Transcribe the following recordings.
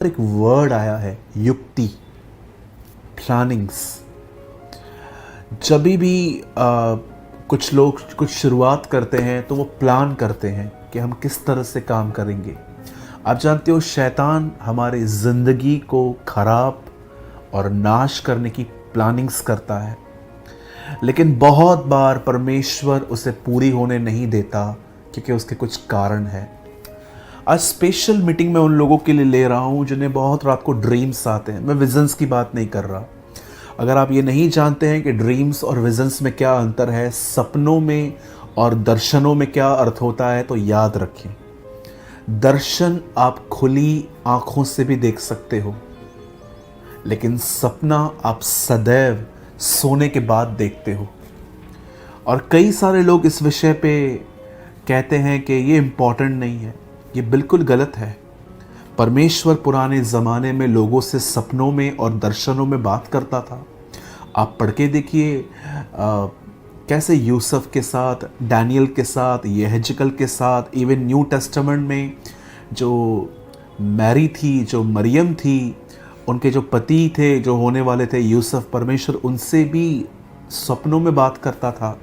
एक वर्ड आया है, युक्ति, प्लानिंग्स। जब भी कुछ लोग कुछ शुरुआत करते हैं तो वो प्लान करते हैं कि हम किस तरह से काम करेंगे। आप जानते हो, शैतान हमारी ज़िंदगी को खराब और नाश करने की प्लानिंग्स करता है, लेकिन बहुत बार परमेश्वर उसे पूरी होने नहीं देता क्योंकि उसके कुछ कारण है। आज स्पेशल मीटिंग में उन लोगों के लिए ले रहा हूँ जिन्हें बहुत रात को ड्रीम्स आते हैं। मैं विजन्स की बात नहीं कर रहा। अगर आप ये नहीं जानते हैं कि ड्रीम्स और विजन्स में क्या अंतर है, सपनों में और दर्शनों में क्या अर्थ होता है, तो याद रखें, दर्शन आप खुली आंखों से भी देख सकते हो, लेकिन सपना आप सदैव सोने के बाद देखते हो। और कई सारे लोग इस विषय पे कहते हैं कि ये इम्पॉर्टेंट नहीं है। ये बिल्कुल गलत है। परमेश्वर पुराने ज़माने में लोगों से सपनों में और दर्शनों में बात करता था। आप पढ़ के देखिए कैसे यूसुफ के साथ, डैनियल के साथ, यहजकल के साथ, इवन न्यू टेस्टामेंट में जो मैरी थी, जो मरियम थी, उनके जो पति थे, जो होने वाले थे यूसुफ, परमेश्वर उनसे भी सपनों में बात करता था।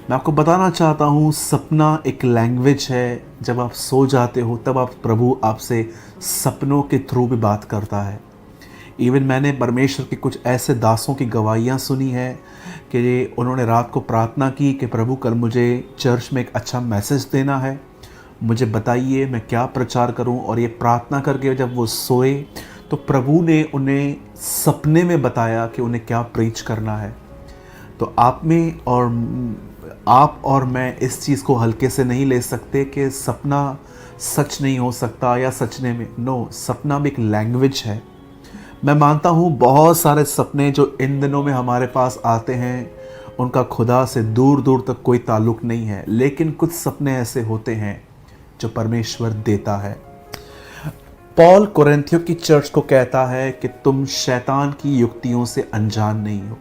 मैं आपको बताना चाहता हूँ, सपना एक लैंग्वेज है। जब आप सो जाते हो तब आप प्रभु आपसे सपनों के थ्रू भी बात करता है। इवन मैंने परमेश्वर के कुछ ऐसे दासों की गवाहियाँ सुनी है कि उन्होंने रात को प्रार्थना की कि प्रभु कल मुझे चर्च में एक अच्छा मैसेज देना है, मुझे बताइए मैं क्या प्रचार करूं। और ये प्रार्थना करके जब वो सोए तो प्रभु ने उन्हें सपने में बताया कि उन्हें क्या प्रीच करना है। तो आप और मैं इस चीज़ को हल्के से नहीं ले सकते कि सपना सच नहीं हो सकता या सचने में। नो, सपना भी एक लैंग्वेज है। मैं मानता हूँ बहुत सारे सपने जो इन दिनों में हमारे पास आते हैं उनका खुदा से दूर दूर तक कोई ताल्लुक़ नहीं है, लेकिन कुछ सपने ऐसे होते हैं जो परमेश्वर देता है। पॉल कोरिन्थियों की चर्च को कहता है कि तुम शैतान की युक्तियों से अनजान नहीं हो।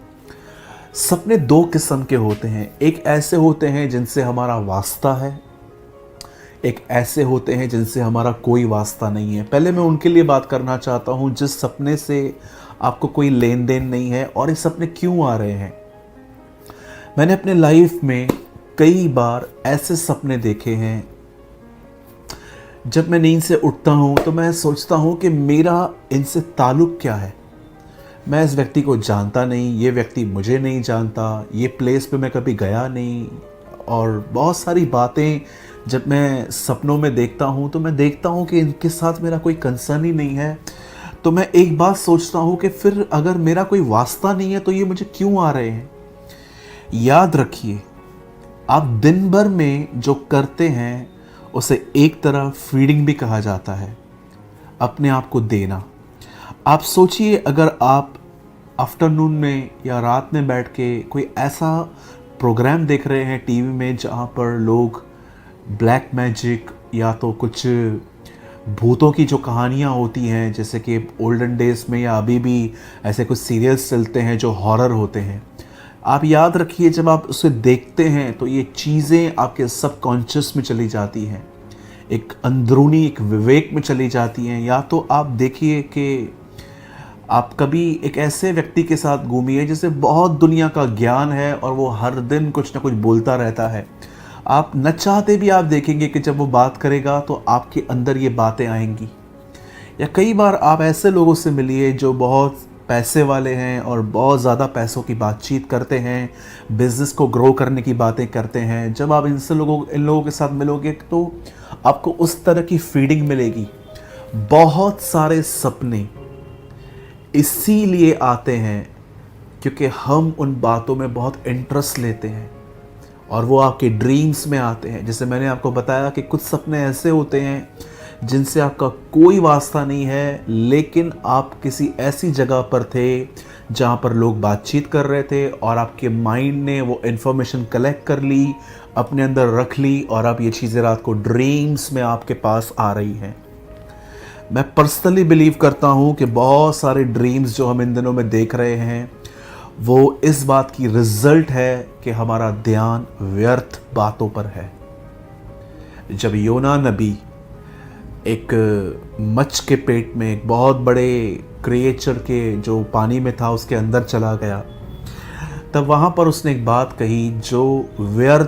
सपने दो किस्म के होते हैं। एक ऐसे होते हैं जिनसे हमारा वास्ता है, एक ऐसे होते हैं जिनसे हमारा कोई वास्ता नहीं है। पहले मैं उनके लिए बात करना चाहता हूं जिस सपने से आपको कोई लेन देन नहीं है। और ये सपने क्यों आ रहे हैं? मैंने अपने लाइफ में कई बार ऐसे सपने देखे हैं, जब मैं नींद से उठता हूं तो मैं सोचता हूं कि मेरा इनसे ताल्लुक़ क्या है। मैं इस व्यक्ति को जानता नहीं, ये व्यक्ति मुझे नहीं जानता, ये प्लेस पे मैं कभी गया नहीं। और बहुत सारी बातें जब मैं सपनों में देखता हूँ तो मैं देखता हूँ कि इनके साथ मेरा कोई कंसर्न ही नहीं है। तो मैं एक बात सोचता हूँ कि फिर अगर मेरा कोई वास्ता नहीं है तो ये मुझे क्यों आ रहे हैं। याद रखिए, आप दिन भर में जो करते हैं उसे एक तरह फीडिंग भी कहा जाता है, अपने आप को देना। आप सोचिए, अगर आप आफ्टरनून में या रात में बैठ के कोई ऐसा प्रोग्राम देख रहे हैं टीवी में जहाँ पर लोग ब्लैक मैजिक या तो कुछ भूतों की जो कहानियाँ होती हैं, जैसे कि ओल्डन डेज में या अभी भी ऐसे कुछ सीरियल्स चलते हैं जो हॉरर होते हैं। आप याद रखिए, जब आप उसे देखते हैं तो ये चीज़ें आपके सबकॉन्शियस में चली जाती हैं, एक अंदरूनी एक विवेक में चली जाती हैं। या तो आप देखिए कि आप कभी एक ऐसे व्यक्ति के साथ घूमिए जिसे बहुत दुनिया का ज्ञान है और वो हर दिन कुछ ना कुछ बोलता रहता है। आप न चाहते भी आप देखेंगे कि जब वो बात करेगा तो आपके अंदर ये बातें आएंगी। या कई बार आप ऐसे लोगों से मिलिए जो बहुत पैसे वाले हैं और बहुत ज़्यादा पैसों की बातचीत करते हैं, बिज़नेस को ग्रो करने की बातें करते हैं। जब आप इन लोगों के साथ मिलोगे तो आपको उस तरह की फीडिंग मिलेगी। बहुत सारे सपने इसीलिए आते हैं क्योंकि हम उन बातों में बहुत इंटरेस्ट लेते हैं और वो आपके ड्रीम्स में आते हैं। जैसे मैंने आपको बताया कि कुछ सपने ऐसे होते हैं जिनसे आपका कोई वास्ता नहीं है, लेकिन आप किसी ऐसी जगह पर थे जहाँ पर लोग बातचीत कर रहे थे और आपके माइंड ने वो इन्फॉर्मेशन कलेक्ट कर ली, अपने अंदर रख ली, और अब ये चीज़ें रात को ड्रीम्स में आपके पास आ रही हैं। मैं पर्सनली बिलीव करता हूँ कि बहुत सारे ड्रीम्स जो हम इन दिनों में देख रहे हैं वो इस बात की रिजल्ट है कि हमारा ध्यान व्यर्थ बातों पर है। जब योना नबी एक मच्छ के पेट में, एक बहुत बड़े क्रिएचर के जो पानी में था उसके अंदर चला गया, तब वहाँ पर उसने एक बात कही जो व्यर्थ